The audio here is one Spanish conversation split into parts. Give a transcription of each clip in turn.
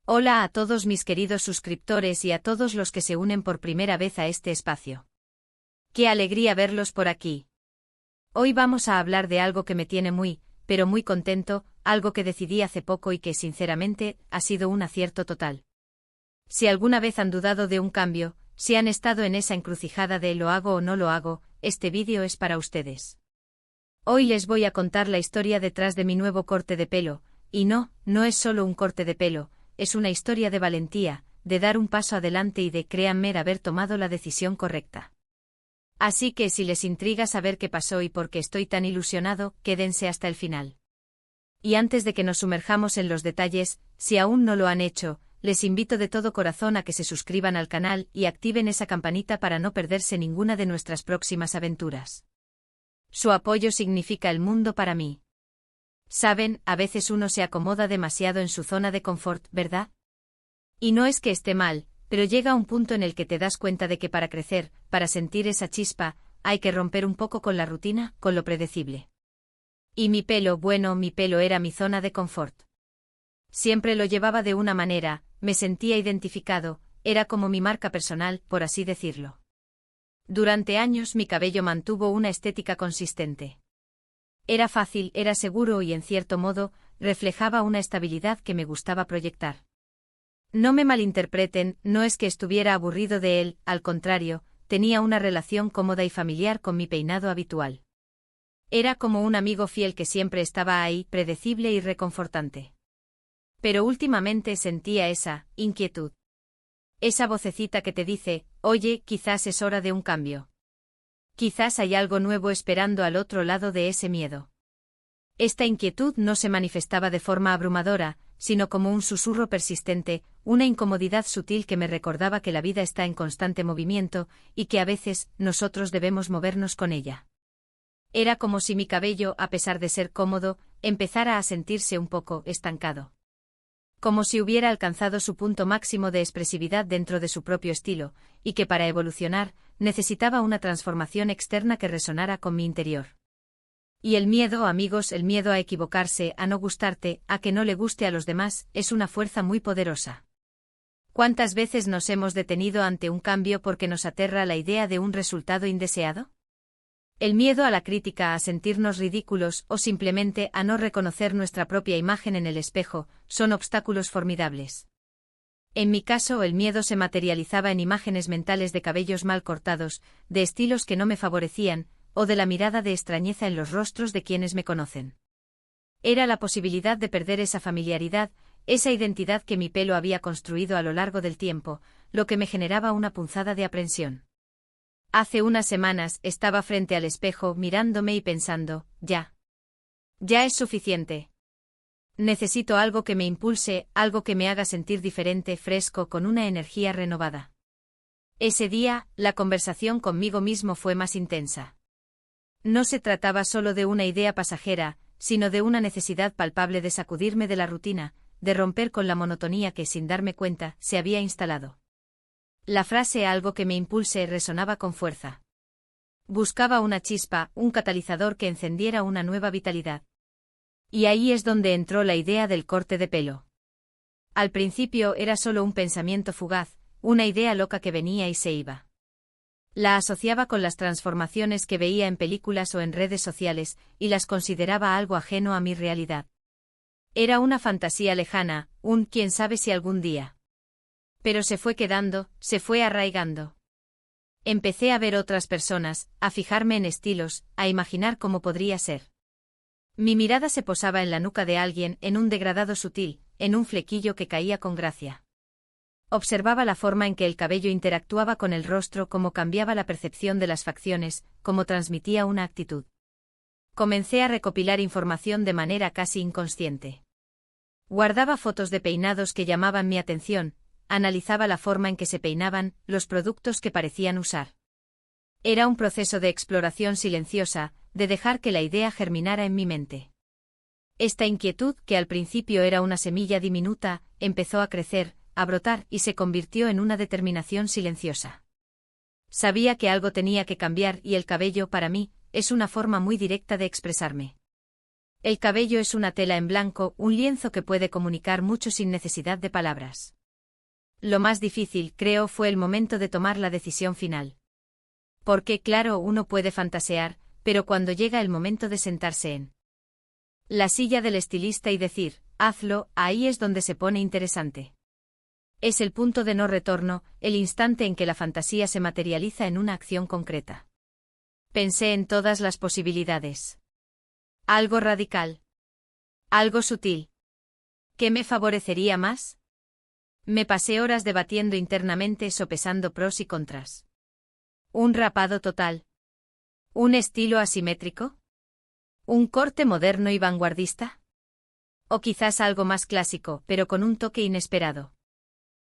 Hola a todos mis queridos suscriptores y a todos los que se unen por primera vez a este espacio. ¡Qué alegría verlos por aquí! Hoy vamos a hablar de algo que me tiene muy, pero muy contento, algo que decidí hace poco y que sinceramente ha sido un acierto total. Si alguna vez han dudado de un cambio, si han estado en esa encrucijada de lo hago o no lo hago, este vídeo es para ustedes. Hoy les voy a contar la historia detrás de mi nuevo corte de pelo, y no es solo un corte de pelo. Es una historia de valentía, de dar un paso adelante y de, créanme, haber tomado la decisión correcta. Así que si les intriga saber qué pasó y por qué estoy tan ilusionado, quédense hasta el final. Y antes de que nos sumerjamos en los detalles, si aún no lo han hecho, les invito de todo corazón a que se suscriban al canal y activen esa campanita para no perderse ninguna de nuestras próximas aventuras. Su apoyo significa el mundo para mí. Saben, a veces uno se acomoda demasiado en su zona de confort, ¿verdad? Y no es que esté mal, pero llega un punto en el que te das cuenta de que para crecer, para sentir esa chispa, hay que romper un poco con la rutina, con lo predecible. Y mi pelo, bueno, mi pelo era mi zona de confort. Siempre lo llevaba de una manera, me sentía identificado, era como mi marca personal, por así decirlo. Durante años mi cabello mantuvo una estética consistente. Era fácil, era seguro y, en cierto modo, reflejaba una estabilidad que me gustaba proyectar. No me malinterpreten, no es que estuviera aburrido de él, al contrario, tenía una relación cómoda y familiar con mi peinado habitual. Era como un amigo fiel que siempre estaba ahí, predecible y reconfortante. Pero últimamente sentía esa inquietud. Esa vocecita que te dice, oye, quizás es hora de un cambio. Quizás hay algo nuevo esperando al otro lado de ese miedo. Esta inquietud no se manifestaba de forma abrumadora, sino como un susurro persistente, una incomodidad sutil que me recordaba que la vida está en constante movimiento, y que a veces, nosotros debemos movernos con ella. Era como si mi cabello, a pesar de ser cómodo, empezara a sentirse un poco estancado. Como si hubiera alcanzado su punto máximo de expresividad dentro de su propio estilo, y que para evolucionar, necesitaba una transformación externa que resonara con mi interior. Y el miedo, amigos, el miedo a equivocarse, a no gustarte, a que no le guste a los demás, es una fuerza muy poderosa. ¿Cuántas veces nos hemos detenido ante un cambio porque nos aterra la idea de un resultado indeseado? El miedo a la crítica, a sentirnos ridículos o simplemente a no reconocer nuestra propia imagen en el espejo, son obstáculos formidables. En mi caso, el miedo se materializaba en imágenes mentales de cabellos mal cortados, de estilos que no me favorecían, o de la mirada de extrañeza en los rostros de quienes me conocen. Era la posibilidad de perder esa familiaridad, esa identidad que mi pelo había construido a lo largo del tiempo, lo que me generaba una punzada de aprensión. Hace unas semanas estaba frente al espejo mirándome y pensando, ya es suficiente. Necesito algo que me impulse, algo que me haga sentir diferente, fresco, con una energía renovada. Ese día, la conversación conmigo mismo fue más intensa. No se trataba solo de una idea pasajera, sino de una necesidad palpable de sacudirme de la rutina, de romper con la monotonía que, sin darme cuenta, se había instalado. La frase algo que me impulse resonaba con fuerza. Buscaba una chispa, un catalizador que encendiera una nueva vitalidad. Y ahí es donde entró la idea del corte de pelo. Al principio era solo un pensamiento fugaz, una idea loca que venía y se iba. La asociaba con las transformaciones que veía en películas o en redes sociales, y las consideraba algo ajeno a mi realidad. Era una fantasía lejana, un quién sabe si algún día. Pero se fue quedando, se fue arraigando. Empecé a ver otras personas, a fijarme en estilos, a imaginar cómo podría ser. Mi mirada se posaba en la nuca de alguien, en un degradado sutil, en un flequillo que caía con gracia. Observaba la forma en que el cabello interactuaba con el rostro, cómo cambiaba la percepción de las facciones, cómo transmitía una actitud. Comencé a recopilar información de manera casi inconsciente. Guardaba fotos de peinados que llamaban mi atención, analizaba la forma en que se peinaban, los productos que parecían usar. Era un proceso de exploración silenciosa, de dejar que la idea germinara en mi mente. Esta inquietud, que al principio era una semilla diminuta, empezó a crecer, a brotar y se convirtió en una determinación silenciosa. Sabía que algo tenía que cambiar y el cabello, para mí, es una forma muy directa de expresarme. El cabello es una tela en blanco, un lienzo que puede comunicar mucho sin necesidad de palabras. Lo más difícil, creo, fue el momento de tomar la decisión final. Porque, claro, uno puede fantasear, pero cuando llega el momento de sentarse en la silla del estilista y decir, hazlo, ahí es donde se pone interesante. Es el punto de no retorno, el instante en que la fantasía se materializa en una acción concreta. Pensé en todas las posibilidades. Algo radical. Algo sutil. ¿Qué me favorecería más? Me pasé horas debatiendo internamente, sopesando pros y contras. ¿Un rapado total? ¿Un estilo asimétrico? ¿Un corte moderno y vanguardista? O quizás algo más clásico, pero con un toque inesperado.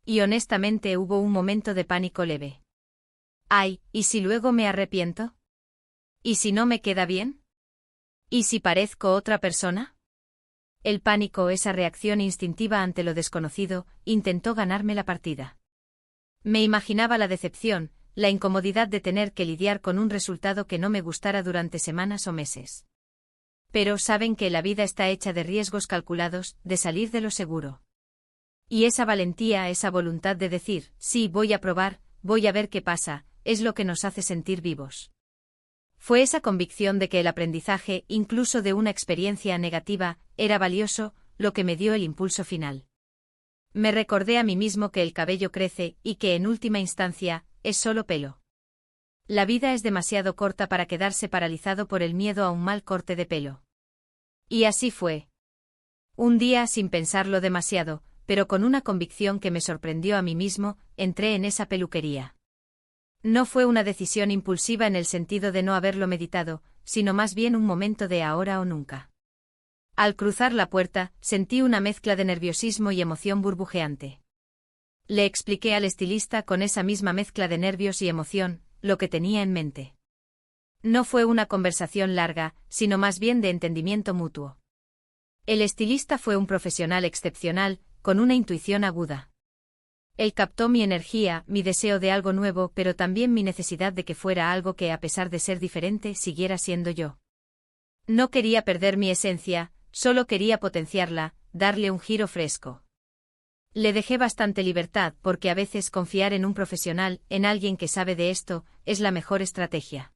Y honestamente hubo un momento de pánico leve. Ay, ¿y si luego me arrepiento? ¿Y si no me queda bien? ¿Y si parezco otra persona? El pánico, esa reacción instintiva ante lo desconocido, intentó ganarme la partida. Me imaginaba la decepción, la incomodidad de tener que lidiar con un resultado que no me gustara durante semanas o meses. Pero saben que la vida está hecha de riesgos calculados, de salir de lo seguro. Y esa valentía, esa voluntad de decir, sí, voy a probar, voy a ver qué pasa, es lo que nos hace sentir vivos. Fue esa convicción de que el aprendizaje, incluso de una experiencia negativa, era valioso, lo que me dio el impulso final. Me recordé a mí mismo que el cabello crece, y que en última instancia, es solo pelo. La vida es demasiado corta para quedarse paralizado por el miedo a un mal corte de pelo. Y así fue. Un día, sin pensarlo demasiado, pero con una convicción que me sorprendió a mí mismo, entré en esa peluquería. No fue una decisión impulsiva en el sentido de no haberlo meditado, sino más bien un momento de ahora o nunca. Al cruzar la puerta, sentí una mezcla de nerviosismo y emoción burbujeante. Le expliqué al estilista con esa misma mezcla de nervios y emoción, lo que tenía en mente. No fue una conversación larga, sino más bien de entendimiento mutuo. El estilista fue un profesional excepcional, con una intuición aguda. Él captó mi energía, mi deseo de algo nuevo, pero también mi necesidad de que fuera algo que, a pesar de ser diferente, siguiera siendo yo. No quería perder mi esencia, solo quería potenciarla, darle un giro fresco. Le dejé bastante libertad porque a veces confiar en un profesional, en alguien que sabe de esto, es la mejor estrategia.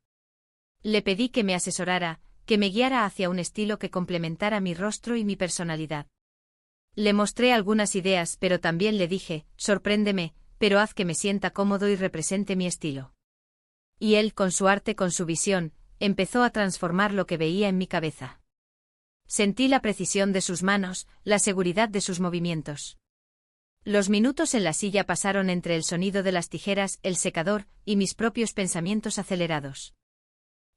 Le pedí que me asesorara, que me guiara hacia un estilo que complementara mi rostro y mi personalidad. Le mostré algunas ideas, pero también le dije, sorpréndeme, pero haz que me sienta cómodo y represente mi estilo. Y él, con su arte, con su visión, empezó a transformar lo que veía en mi cabeza. Sentí la precisión de sus manos, la seguridad de sus movimientos. Los minutos en la silla pasaron entre el sonido de las tijeras, el secador, y mis propios pensamientos acelerados.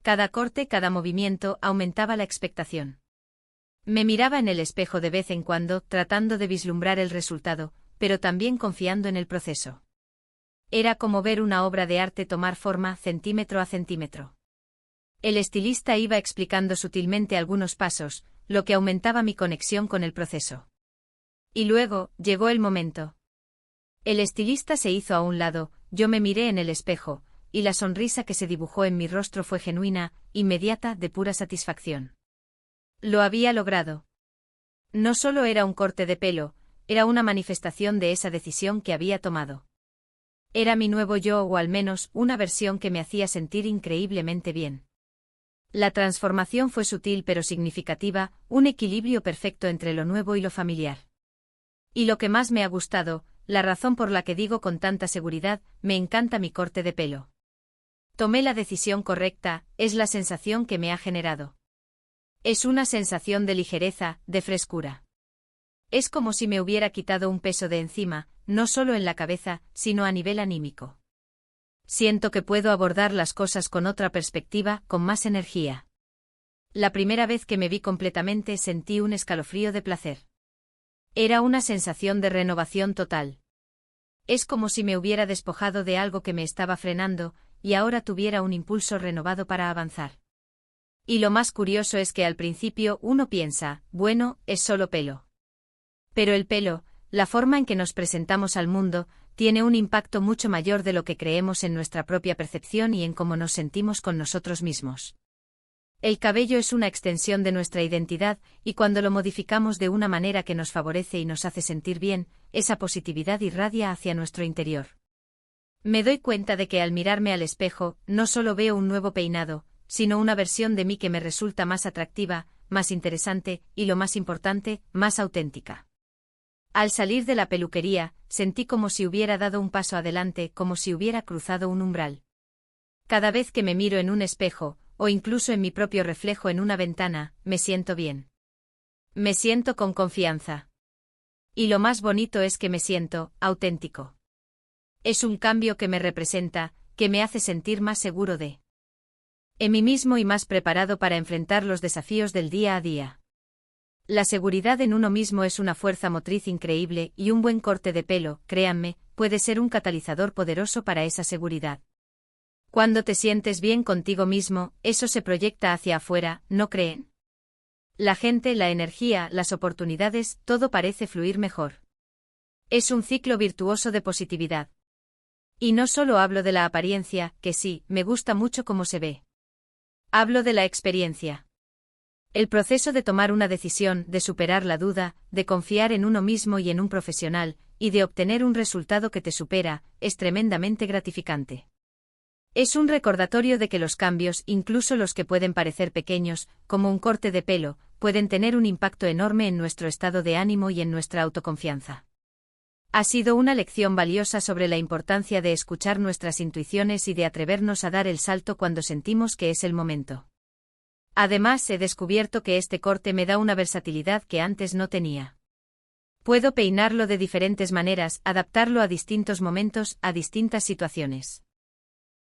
Cada corte, cada movimiento, aumentaba la expectación. Me miraba en el espejo de vez en cuando, tratando de vislumbrar el resultado, pero también confiando en el proceso. Era como ver una obra de arte tomar forma centímetro a centímetro. El estilista iba explicando sutilmente algunos pasos, lo que aumentaba mi conexión con el proceso. Y luego, llegó el momento. El estilista se hizo a un lado, yo me miré en el espejo, y la sonrisa que se dibujó en mi rostro fue genuina, inmediata, de pura satisfacción. Lo había logrado. No solo era un corte de pelo, era una manifestación de esa decisión que había tomado. Era mi nuevo yo, o al menos, una versión que me hacía sentir increíblemente bien. La transformación fue sutil pero significativa, un equilibrio perfecto entre lo nuevo y lo familiar. Y lo que más me ha gustado, la razón por la que digo con tanta seguridad, me encanta mi corte de pelo. Tomé la decisión correcta, es la sensación que me ha generado. Es una sensación de ligereza, de frescura. Es como si me hubiera quitado un peso de encima, no solo en la cabeza, sino a nivel anímico. Siento que puedo abordar las cosas con otra perspectiva, con más energía. La primera vez que me vi completamente sentí un escalofrío de placer. Era una sensación de renovación total. Es como si me hubiera despojado de algo que me estaba frenando, y ahora tuviera un impulso renovado para avanzar. Y lo más curioso es que al principio uno piensa, bueno, es solo pelo. Pero el pelo, la forma en que nos presentamos al mundo, tiene un impacto mucho mayor de lo que creemos en nuestra propia percepción y en cómo nos sentimos con nosotros mismos. El cabello es una extensión de nuestra identidad, y cuando lo modificamos de una manera que nos favorece y nos hace sentir bien, esa positividad irradia hacia nuestro interior. Me doy cuenta de que al mirarme al espejo, no solo veo un nuevo peinado, sino una versión de mí que me resulta más atractiva, más interesante, y lo más importante, más auténtica. Al salir de la peluquería, sentí como si hubiera dado un paso adelante, como si hubiera cruzado un umbral. Cada vez que me miro en un espejo, o incluso en mi propio reflejo en una ventana, me siento bien. Me siento con confianza. Y lo más bonito es que me siento auténtico. Es un cambio que me representa, que me hace sentir más seguro de mí mismo y más preparado para enfrentar los desafíos del día a día. La seguridad en uno mismo es una fuerza motriz increíble y un buen corte de pelo, créanme, puede ser un catalizador poderoso para esa seguridad. Cuando te sientes bien contigo mismo, eso se proyecta hacia afuera, ¿no creen? La gente, la energía, las oportunidades, todo parece fluir mejor. Es un ciclo virtuoso de positividad. Y no solo hablo de la apariencia, que sí, me gusta mucho cómo se ve. Hablo de la experiencia. El proceso de tomar una decisión, de superar la duda, de confiar en uno mismo y en un profesional, y de obtener un resultado que te supera, es tremendamente gratificante. Es un recordatorio de que los cambios, incluso los que pueden parecer pequeños, como un corte de pelo, pueden tener un impacto enorme en nuestro estado de ánimo y en nuestra autoconfianza. Ha sido una lección valiosa sobre la importancia de escuchar nuestras intuiciones y de atrevernos a dar el salto cuando sentimos que es el momento. Además, he descubierto que este corte me da una versatilidad que antes no tenía. Puedo peinarlo de diferentes maneras, adaptarlo a distintos momentos, a distintas situaciones.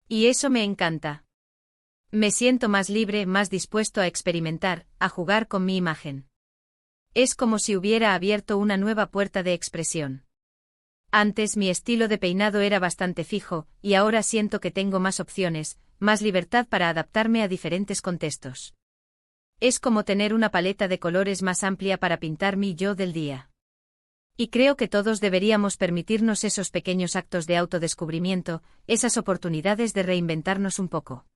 Y eso me encanta. Me siento más libre, más dispuesto a experimentar, a jugar con mi imagen. Es como si hubiera abierto una nueva puerta de expresión. Antes mi estilo de peinado era bastante fijo, y ahora siento que tengo más opciones, más libertad para adaptarme a diferentes contextos. Es como tener una paleta de colores más amplia para pintar mi yo del día. Y creo que todos deberíamos permitirnos esos pequeños actos de autodescubrimiento, esas oportunidades de reinventarnos un poco.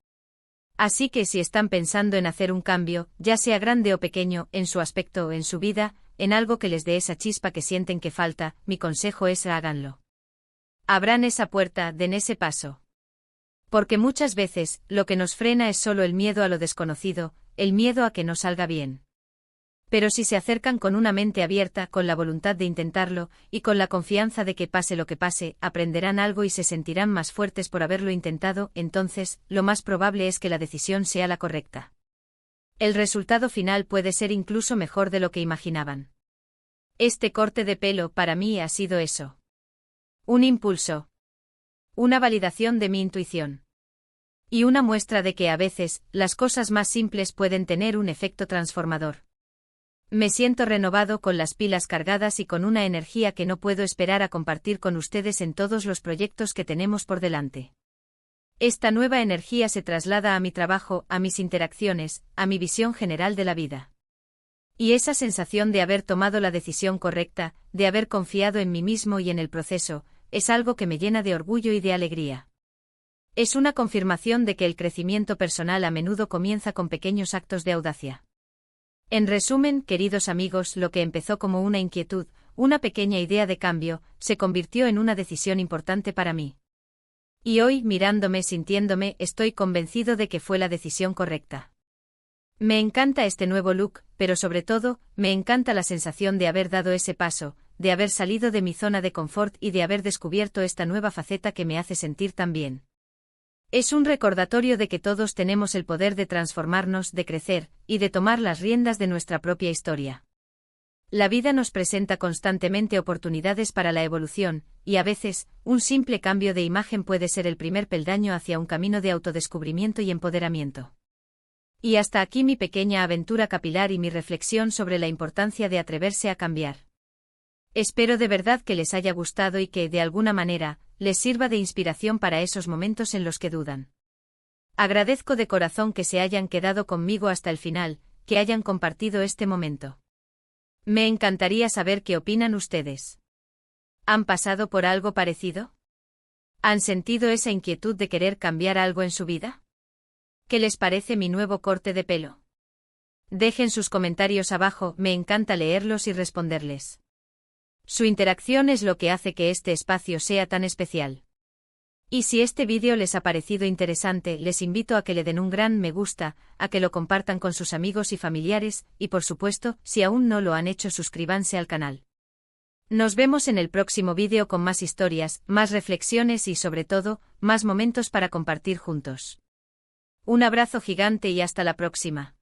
Así que si están pensando en hacer un cambio, ya sea grande o pequeño, en su aspecto o en su vida, en algo que les dé esa chispa que sienten que falta, mi consejo es háganlo. Abran esa puerta, den ese paso. Porque muchas veces, lo que nos frena es solo el miedo a lo desconocido, el miedo a que no salga bien. Pero si se acercan con una mente abierta, con la voluntad de intentarlo, y con la confianza de que pase lo que pase, aprenderán algo y se sentirán más fuertes por haberlo intentado, entonces, lo más probable es que la decisión sea la correcta. El resultado final puede ser incluso mejor de lo que imaginaban. Este corte de pelo para mí ha sido eso. Un impulso. Una validación de mi intuición. Y una muestra de que a veces, las cosas más simples pueden tener un efecto transformador. Me siento renovado, con las pilas cargadas y con una energía que no puedo esperar a compartir con ustedes en todos los proyectos que tenemos por delante. Esta nueva energía se traslada a mi trabajo, a mis interacciones, a mi visión general de la vida. Y esa sensación de haber tomado la decisión correcta, de haber confiado en mí mismo y en el proceso, es algo que me llena de orgullo y de alegría. Es una confirmación de que el crecimiento personal a menudo comienza con pequeños actos de audacia. En resumen, queridos amigos, lo que empezó como una inquietud, una pequeña idea de cambio, se convirtió en una decisión importante para mí. Y hoy, mirándome, sintiéndome, estoy convencido de que fue la decisión correcta. Me encanta este nuevo look, pero sobre todo, me encanta la sensación de haber dado ese paso, de haber salido de mi zona de confort y de haber descubierto esta nueva faceta que me hace sentir tan bien. Es un recordatorio de que todos tenemos el poder de transformarnos, de crecer, y de tomar las riendas de nuestra propia historia. La vida nos presenta constantemente oportunidades para la evolución, y a veces, un simple cambio de imagen puede ser el primer peldaño hacia un camino de autodescubrimiento y empoderamiento. Y hasta aquí mi pequeña aventura capilar y mi reflexión sobre la importancia de atreverse a cambiar. Espero de verdad que les haya gustado y que, de alguna manera, les sirva de inspiración para esos momentos en los que dudan. Agradezco de corazón que se hayan quedado conmigo hasta el final, que hayan compartido este momento. Me encantaría saber qué opinan ustedes. ¿Han pasado por algo parecido? ¿Han sentido esa inquietud de querer cambiar algo en su vida? ¿Qué les parece mi nuevo corte de pelo? Dejen sus comentarios abajo, me encanta leerlos y responderles. Su interacción es lo que hace que este espacio sea tan especial. Y si este vídeo les ha parecido interesante, les invito a que le den un gran me gusta, a que lo compartan con sus amigos y familiares, y por supuesto, si aún no lo han hecho, suscríbanse al canal. Nos vemos en el próximo vídeo con más historias, más reflexiones y sobre todo, más momentos para compartir juntos. Un abrazo gigante y hasta la próxima.